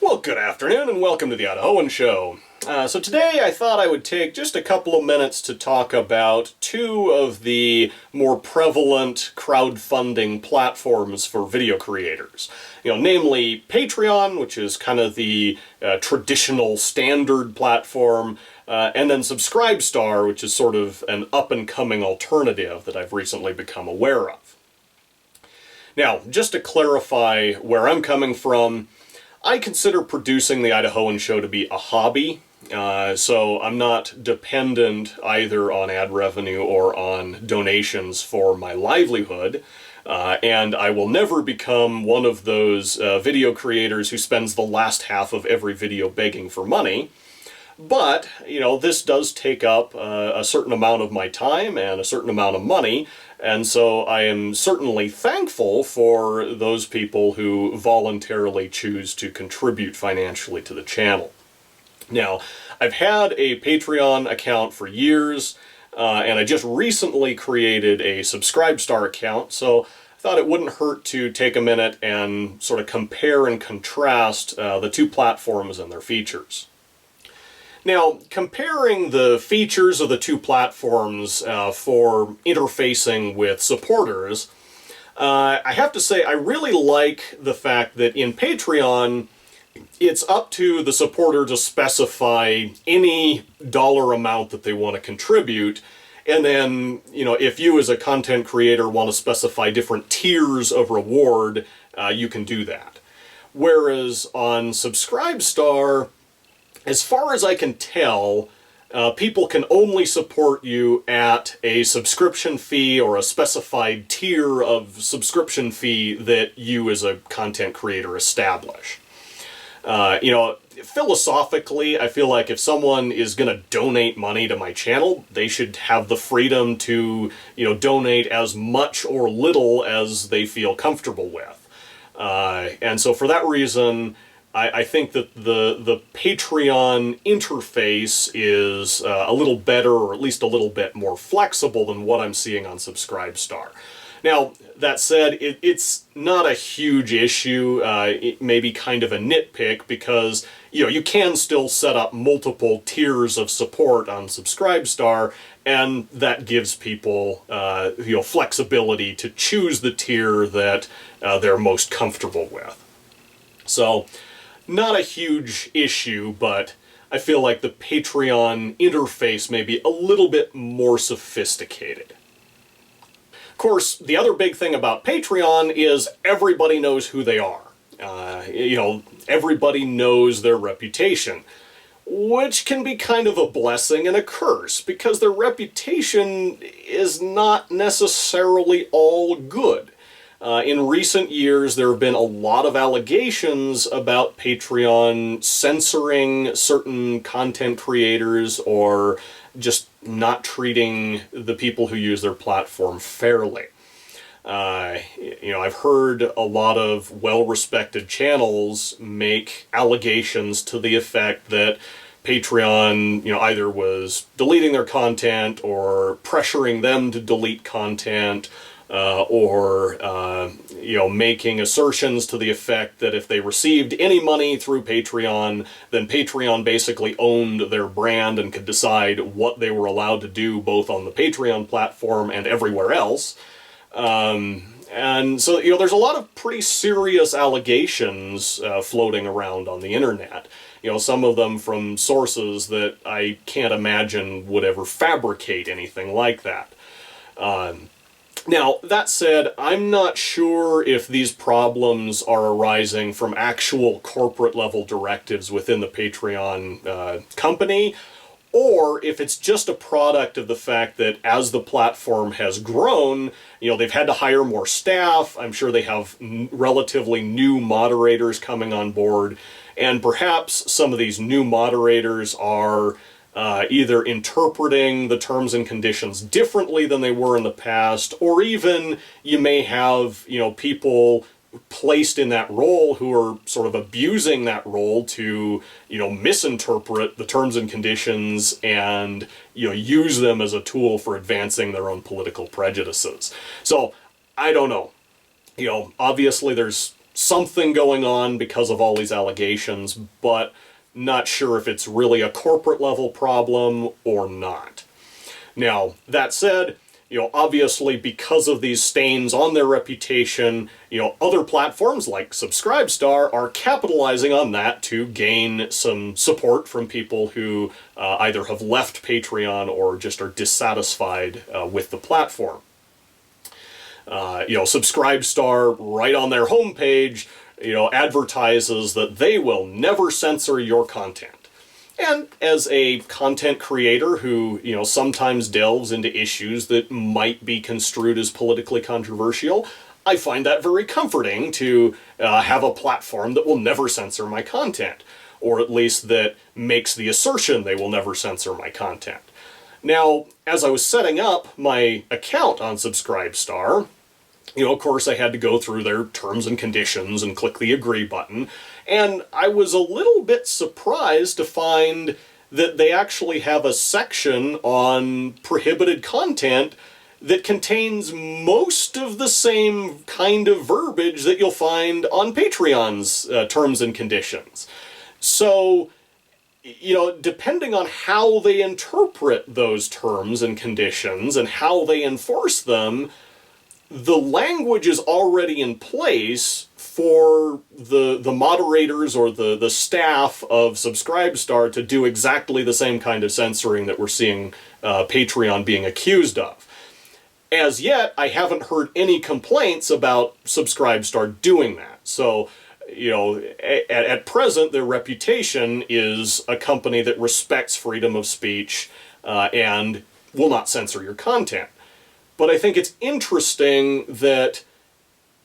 Well, good afternoon and welcome to the Idahoan Show. So today I thought I would take just a couple of minutes to talk about two of the more prevalent crowdfunding platforms for video creators. Namely Patreon, which is kind of the traditional standard platform, and then Subscribestar, which is sort of an up-and-coming alternative that I've recently become aware of. Now, just to clarify where I'm coming from, I consider producing the Idahoan Show to be a hobby, so I'm not dependent either on ad revenue or on donations for my livelihood, and I will never become one of those video creators who spends the last half of every video begging for money. But, this does take up a certain amount of my time and a certain amount of money, and so I am certainly thankful for those people who voluntarily choose to contribute financially to the channel. Now, I've had a Patreon account for years, and I just recently created a Subscribestar account, so I thought it wouldn't hurt to take a minute and sort of compare and contrast the two platforms and their features. Now, comparing the features of the two platforms for interfacing with supporters, I have to say I really like the fact that in Patreon, it's up to the supporter to specify any dollar amount that they want to contribute, and then, if you as a content creator want to specify different tiers of reward, you can do that. Whereas on Subscribestar, as far as I can tell, people can only support you at a subscription fee or a specified tier of subscription fee that you as a content creator establish. Philosophically, I feel like if someone is going to donate money to my channel, they should have the freedom to, donate as much or little as they feel comfortable with. And so for that reason, I think that the Patreon interface is a little better, or at least a little bit more flexible than what I'm seeing on Subscribestar. Now, that said, it's not a huge issue. It may be kind of a nitpick because, you can still set up multiple tiers of support on Subscribestar, and that gives people, flexibility to choose the tier that they're most comfortable with. So, not a huge issue, but I feel like the Patreon interface may be a little bit more sophisticated. Of course, the other big thing about Patreon is everybody knows who they are. Everybody knows their reputation, which can be kind of a blessing and a curse, because their reputation is not necessarily all good. In recent years, there have been a lot of allegations about Patreon censoring certain content creators or just not treating the people who use their platform fairly. I've heard a lot of well-respected channels make allegations to the effect that Patreon, either was deleting their content or pressuring them to delete content, or making assertions to the effect that if they received any money through Patreon, then Patreon basically owned their brand and could decide what they were allowed to do both on the Patreon platform and everywhere else. And so, there's a lot of pretty serious allegations floating around on the internet. Some of them from sources that I can't imagine would ever fabricate anything like that. Now, that said, I'm not sure if these problems are arising from actual corporate-level directives within the Patreon company, or if it's just a product of the fact that as the platform has grown, they've had to hire more staff. I'm sure they have relatively new moderators coming on board, and perhaps some of these new moderators are either interpreting the terms and conditions differently than they were in the past, or even you may have, people placed in that role who are sort of abusing that role to, misinterpret the terms and conditions and, use them as a tool for advancing their own political prejudices. So, I don't know. Obviously there's something going on because of all these allegations, but not sure if it's really a corporate level problem or not. Now, that said, obviously because of these stains on their reputation, other platforms like Subscribestar are capitalizing on that to gain some support from people who either have left Patreon or just are dissatisfied with the platform. Subscribestar, right on their homepage, advertises that they will never censor your content. And as a content creator who, sometimes delves into issues that might be construed as politically controversial, I find that very comforting to have a platform that will never censor my content, or at least that makes the assertion they will never censor my content. Now, as I was setting up my account on Subscribestar, of course I had to go through their terms and conditions and click the agree button, and I was a little bit surprised to find that they actually have a section on prohibited content that contains most of the same kind of verbiage that you'll find on Patreon's terms and conditions. So, depending on how they interpret those terms and conditions and how they enforce them, the language is already in place for the moderators or the staff of Subscribestar to do exactly the same kind of censoring that we're seeing Patreon being accused of. As yet, I haven't heard any complaints about Subscribestar doing that. So, at present, their reputation is a company that respects freedom of speech and will not censor your content. But I think it's interesting that,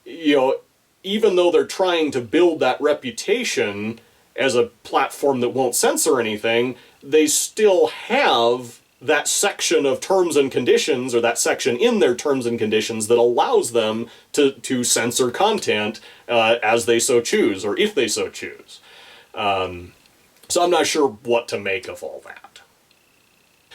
even though they're trying to build that reputation as a platform that won't censor anything, they still have that section of terms and conditions, or that section in their terms and conditions, that allows them to censor content as they so choose, or if they so choose. So I'm not sure what to make of all that.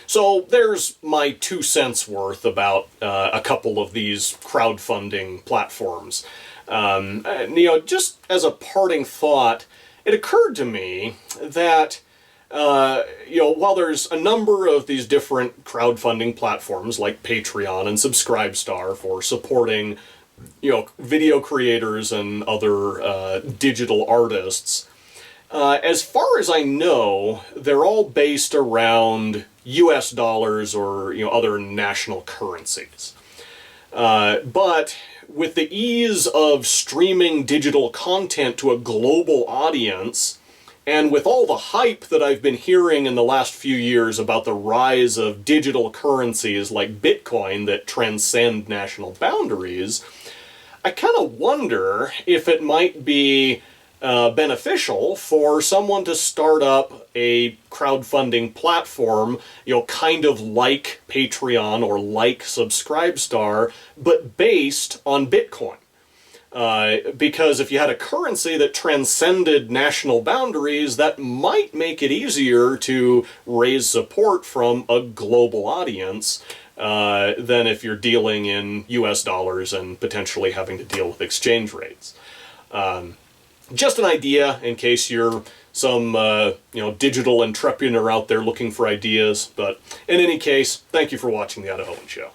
So there's my 2 cents worth about a couple of these crowdfunding platforms. Just as a parting thought, it occurred to me that, while there's a number of these different crowdfunding platforms like Patreon and Subscribestar for supporting, video creators and other digital artists, as far as I know, they're all based around US dollars or, other national currencies. But with the ease of streaming digital content to a global audience, and with all the hype that I've been hearing in the last few years about the rise of digital currencies like Bitcoin that transcend national boundaries, I kind of wonder if it might be beneficial for someone to start up a crowdfunding platform, kind of like Patreon or like Subscribestar, but based on Bitcoin. Because if you had a currency that transcended national boundaries, that might make it easier to raise support from a global audience than if you're dealing in US dollars and potentially having to deal with exchange rates. Just an idea in case you're some, digital entrepreneur out there looking for ideas. But in any case, thank you for watching The Idahoan Show.